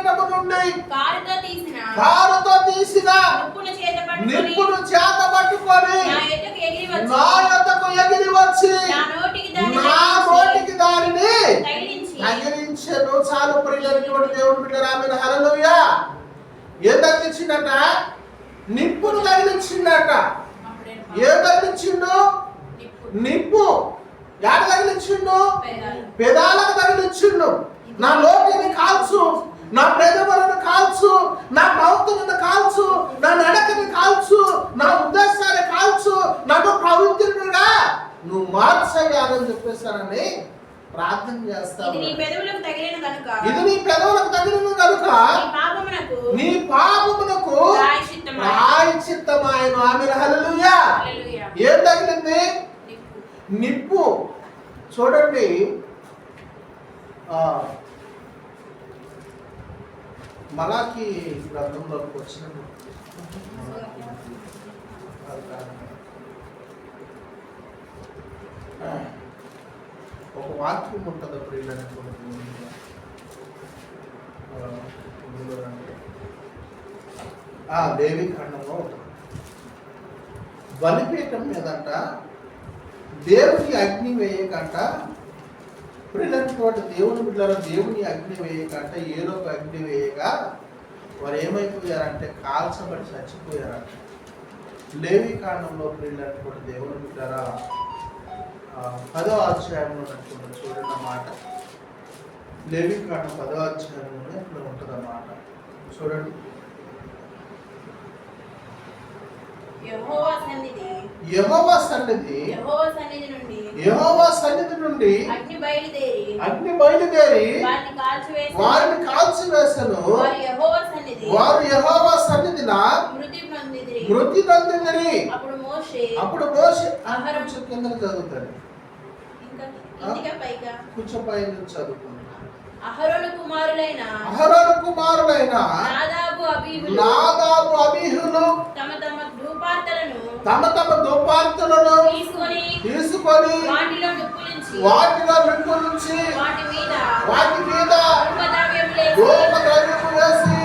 బలిపీఠము నుండి కారుతో తీసిన నిప్పును చేత పట్టుకొని నా యొద్దకు ఎగిరి వచ్చి నా నోటికి దానిని తగిలించెను. చాలు ప్రియులైనటువంటి దేవుని బిడ్డలారా, ఆమేన్, హల్లెలూయా. ఏం తగిలించిందట? నిప్పును తగిలించిందట. ఏం తగిలించిండు? నిప్పు. యాడ తగిలించిండు? పెదాలకు తగిలించిండు. నా లోటిని కాల్చు, నా పెదవులను కాల్చు, నా ప్రవర్తనను కాల్చు, నా నడకని కాల్చు, నా ఉద్దేశాన్ని కాల్చు, నన్ను పవిత్రుడుగా నువ్వు మార్చగలని చెప్పేశానని ప్రార్థన చేస్తాను. ఇది నీ పెదవులకు తగిలిన కనుక నీ పాపమునకు ప్రాయశ్చిత్తమాయెను. ఆమేన్, హల్లెలూయా. ఏం తగిలింది? నిప్పు. చూడండి, మలాకి గ్రంథంలోకి వచ్చినప్పుడు ఒక వాక్యం ఉంటుంది. అప్పుడు దేవి ఖండంలో బలిపీఠం మీదంట దేవుని అగ్ని వేయకంట, ప్రియులైనటువంటి దేవుని బిడ్డల దేవుని అగ్ని వేయకంట, ఏలోక అగ్ని వేయగా వారు ఏమైపోయారంటే కాల్చబడి చచ్చిపోయారంట. లేవి కాండంలో ప్రియులైనటువంటి దేవుని బిడ్డల 10వ అధ్యాయంలో చూడండి మాట. లేవి కాండం 10వ అధ్యాయంలోనే ఇక్కడ ఉంటుంది అన్నమాట. చూడండి, యెహోవా సన్నిధి నుండి అగ్ని బయలుదేరి వారిని కాల్చివేసెను. వారు యెహోవా సన్నిధిన మృతి నొందిరి. అప్పుడు మోషే కింద చదువుతాడు, కొంచెం పై నుంచి చదువుకుంటాడు. అహరోను కుమారులైన నాదాబు అబీహులు తమ తమ ధూపార్తలను తీసుకొని వాటిలో నిప్పులుంచి వాటి మీద ధూపద్రవ్యము వేసి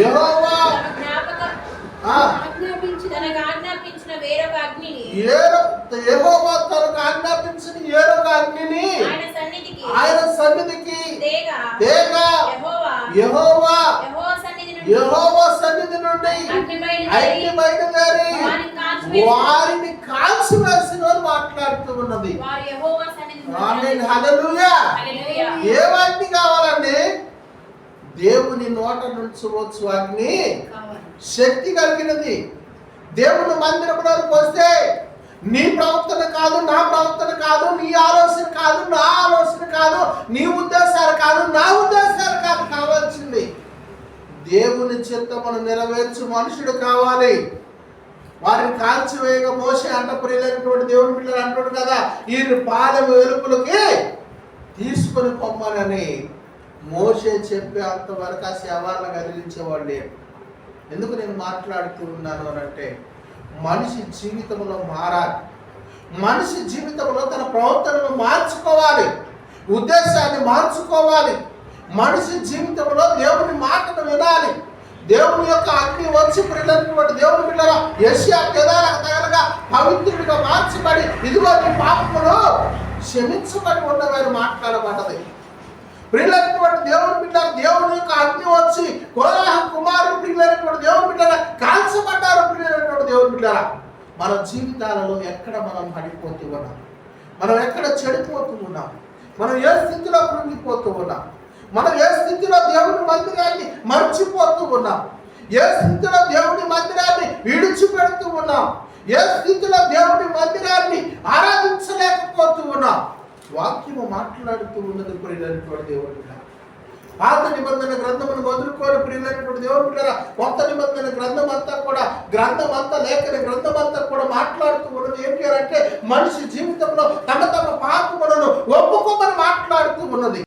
యెహోవా యెహోవా తనకు ఆజ్ఞాపించిన వేరొక అగ్నిని ఆయన సన్నిధికి యెహోవా సన్నిధి నుండి అగ్ని బయలుదేరి వారిని కాల్చి వేసిన మాట్లాడుతూ ఉన్నది. ఆమేన్, హల్లెలూయా. ఏమగ్ని కావాలండి? దేవుని నోట నుంచి వచ్చు అగ్ని, శక్తి కలిగినది. దేవుని మందిరంలోకి వస్తే నీ ప్రవర్తన కాదు, నా ప్రవర్తన కాదు, నీ ఆలోచన కాదు, నా ఆలోచన కాదు, నీ ఉద్దేశాలు కాదు, నా ఉద్దేశాలు కాదు. కావాల్సింది దేవుని చిత్తమును నెరవేర్చు మనుషుడు కావాలి. వారిని కాల్చివేయగా మోషే అంట, ప్రియులైనటువంటి దేవుని పిల్లలు అంటాడు కదా, ఈ పాలెం వెలుపులకి తీసుకొని పొమ్మనని మోషే చెప్పే అంతవరకు ఆ శవాలను కదిలించేవాళ్ళు లేరు. ఎందుకు నేను మాట్లాడుతూ ఉన్నాను అనంటే, మనిషి జీవితంలో మారాలి. మనిషి జీవితంలో తన ప్రవర్తనను మార్చుకోవాలి, ఉద్దేశాన్ని మార్చుకోవాలి. మనిషి జీవితంలో దేవుని మాటను వినాలి. దేవుని యొక్క అగ్ని వచ్చి ప్రియులైనటువంటి దేవుని పిల్లల యెషయా పెదాలకు తగలగా పవిత్రుడిగా మార్చబడి ఇదిగో నీ పాపములు క్షమించబడి ఉండవని మాట్లాడబడ్డది. ప్రియులైనటువంటి దేవుని బిడ్డలు దేవుని యొక్క అగ్ని వచ్చి కోరాహ కుమారుడు ప్రియులైనటువంటి దేవుని బిడ్డల కాల్చబడ్డారు. ప్రియులైనటువంటి దేవుని బిడ్డల మన జీవితాలలో ఎక్కడ మనం పడిపోతూ ఉన్నాం, మనం ఎక్కడ చెడిపోతూ ఉన్నాం, మనం ఏ స్థితిలో కృంగిపోతూ ఉన్నాం, మనం ఏ స్థితిలో దేవుని మందిరాన్ని మర్చిపోతూ ఉన్నాం, ఏ స్థితిలో దేవుని మందిరాన్ని విడిచిపెడుతూ ఉన్నాం, ఏ స్థితిలో దేవుని మందిరాన్ని ఆరాధించలేకపోతూ ఉన్నాం. వాక్యము మాట్లాడుతూ ఉన్నది ప్రియులైనటువంటి దేవుని బిడ్డ. పాత నిబంధన గ్రంథమును వదులుకోని ప్రియులైనటువంటి దేవుని బిడ్డ, కొత్త నిబంధన గ్రంథం అంతా లేఖన గ్రంథం అంతా కూడా మాట్లాడుతూ ఉన్నది ఏంటి అంటే, మనిషి జీవితంలో తమ తమ పాపములను ఒప్పుకోమని మాట్లాడుతూ ఉన్నది.